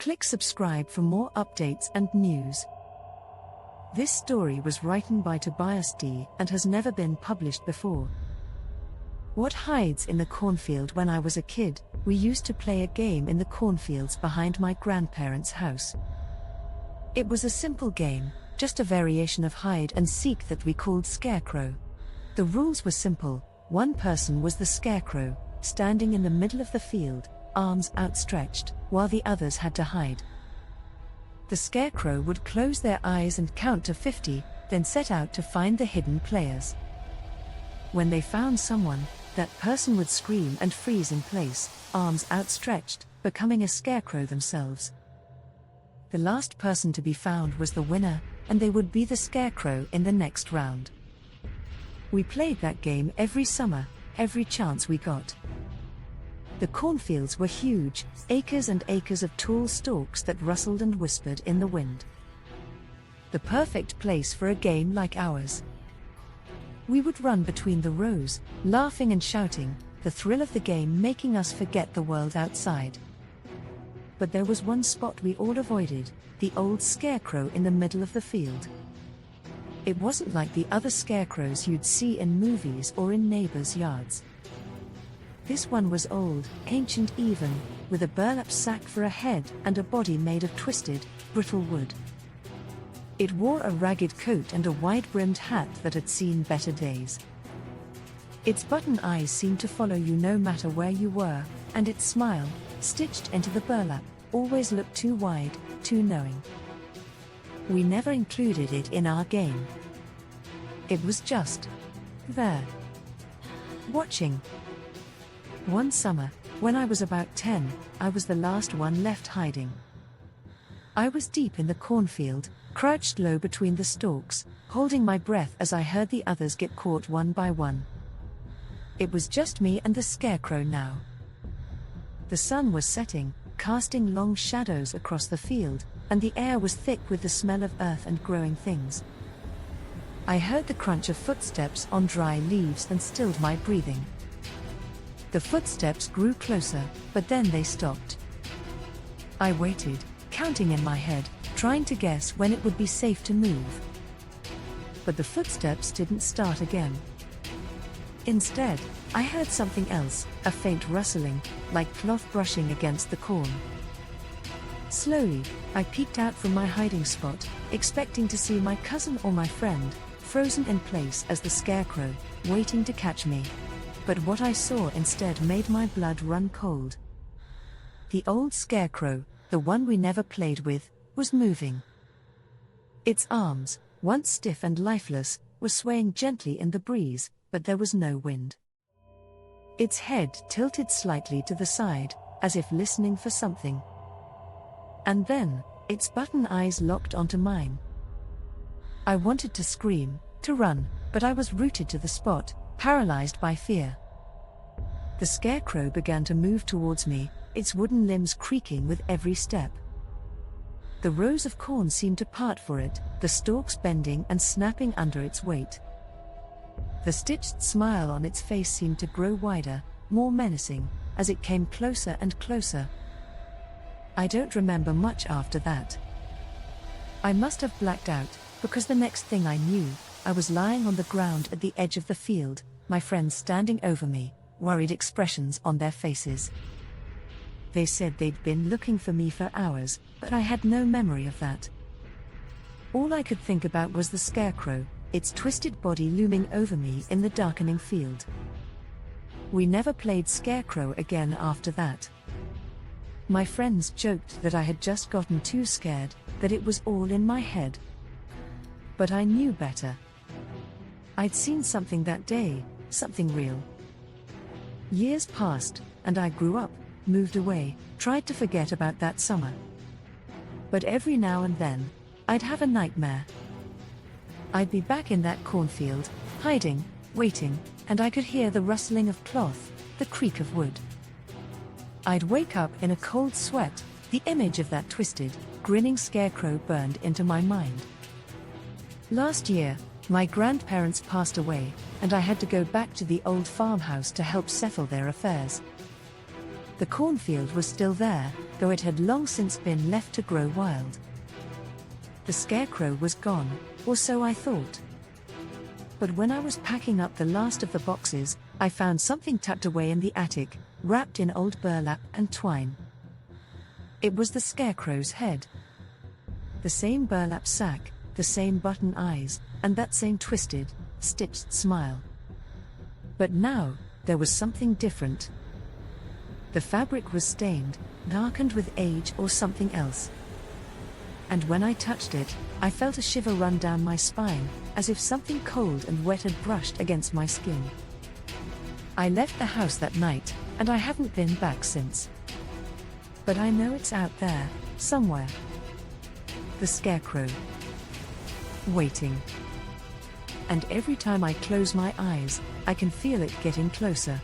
Click subscribe for more updates and news. This story was written by Tobias D. and has never been published before. What hides in the cornfield? When I was a kid, we used to play a game in the cornfields behind my grandparents' house. It was a simple game, just a variation of hide and seek that we called scarecrow. The rules were simple. One person was the scarecrow, standing in the middle of the field, arms outstretched, while the others had to hide. The scarecrow would close their eyes and count to 50, then set out to find the hidden players. When they found someone, that person would scream and freeze in place, arms outstretched, becoming a scarecrow themselves. The last person to be found was the winner, and they would be the scarecrow in the next round. We played that game every summer, every chance we got. The cornfields were huge, acres and acres of tall stalks that rustled and whispered in the wind. The perfect place for a game like ours. We would run between the rows, laughing and shouting, the thrill of the game making us forget the world outside. But there was one spot we all avoided, the old scarecrow in the middle of the field. It wasn't like the other scarecrows you'd see in movies or in neighbors' yards. This one was old, ancient even, with a burlap sack for a head and a body made of twisted, brittle wood. It wore a ragged coat and a wide-brimmed hat that had seen better days. Its button eyes seemed to follow you no matter where you were, and its smile, stitched into the burlap, always looked too wide, too knowing. We never included it in our game. It was just there, watching. One summer, when I was about 10, I was the last one left hiding. I was deep in the cornfield, crouched low between the stalks, holding my breath as I heard the others get caught one by one. It was just me and the scarecrow now. The sun was setting, casting long shadows across the field, and the air was thick with the smell of earth and growing things. I heard the crunch of footsteps on dry leaves and stilled my breathing. The footsteps grew closer, but then they stopped. I waited, counting in my head, trying to guess when it would be safe to move. But the footsteps didn't start again. Instead, I heard something else, a faint rustling, like cloth brushing against the corn. Slowly, I peeked out from my hiding spot, expecting to see my cousin or my friend, frozen in place as the scarecrow, waiting to catch me. But what I saw instead made my blood run cold. The old scarecrow, the one we never played with, was moving. Its arms, once stiff and lifeless, were swaying gently in the breeze, but there was no wind. Its head tilted slightly to the side, as if listening for something. And then, its button eyes locked onto mine. I wanted to scream, to run, but I was rooted to the spot, paralyzed by fear. The scarecrow began to move towards me, its wooden limbs creaking with every step. The rows of corn seemed to part for it, the stalks bending and snapping under its weight. The stitched smile on its face seemed to grow wider, more menacing, as it came closer and closer. I don't remember much after that. I must have blacked out, because the next thing I knew, I was lying on the ground at the edge of the field, my friends standing over me, worried expressions on their faces. They said they'd been looking for me for hours, but I had no memory of that. All I could think about was the scarecrow, its twisted body looming over me in the darkening field. We never played scarecrow again after that. My friends joked that I had just gotten too scared, that it was all in my head. But I knew better. I'd seen something that day, something real. Years passed, and I grew up, moved away, tried to forget about that summer. But every now and then, I'd have a nightmare. I'd be back in that cornfield, hiding, waiting, and I could hear the rustling of cloth, the creak of wood. I'd wake up in a cold sweat, the image of that twisted, grinning scarecrow burned into my mind. Last year, my grandparents passed away, and I had to go back to the old farmhouse to help settle their affairs. The cornfield was still there, though it had long since been left to grow wild. The scarecrow was gone, or so I thought. But when I was packing up the last of the boxes, I found something tucked away in the attic, wrapped in old burlap and twine. It was the scarecrow's head. The same burlap sack, the same button eyes, and that same twisted, stitched smile. But now, there was something different. The fabric was stained, darkened with age or something else. And when I touched it, I felt a shiver run down my spine, as if something cold and wet had brushed against my skin. I left the house that night, and I haven't been back since. But I know it's out there, somewhere. The scarecrow. Waiting. And every time I close my eyes, I can feel it getting closer.